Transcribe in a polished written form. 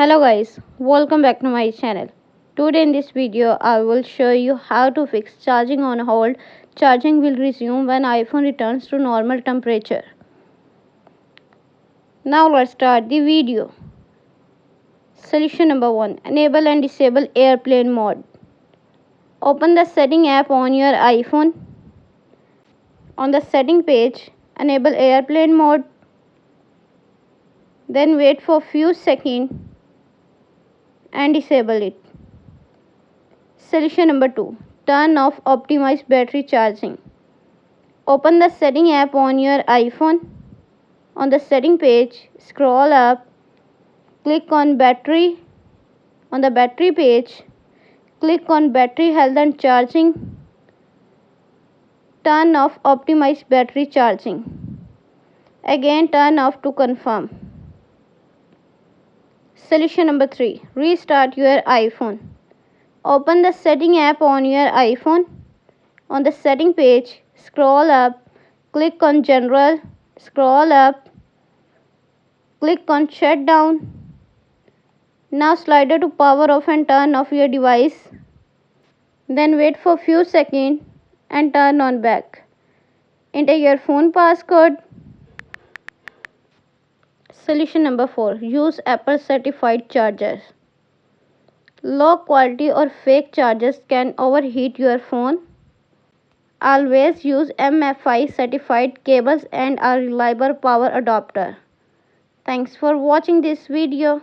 Hello guys, welcome back to my channel. Today in this video I will show you how to fix charging on hold. Charging will resume when iPhone returns to normal temperature. Now let's start the video. Solution number 1. Enable and disable airplane mode. Open the setting app on your iPhone. On the setting page, enable airplane mode. Then wait for few seconds and disable it. Solution number 2. Turn off optimize battery charging. Open the setting app on your iPhone. On the setting page, scroll up, click on battery. On the battery page, click on battery health and charging. Turn off optimize battery charging. Again turn off to confirm. Solution number 3. Restart your iPhone. Open the setting app on your iPhone. On the setting page, scroll up, click on general, scroll up, click on shutdown. Now slider to power off and turn off your device. Then wait for few seconds and turn on back. Enter your phone passcode. Solution number 4. Use Apple certified chargers. Low quality or fake chargers can overheat your phone. Always use MFI certified cables and a reliable power adapter. Thanks for watching this video.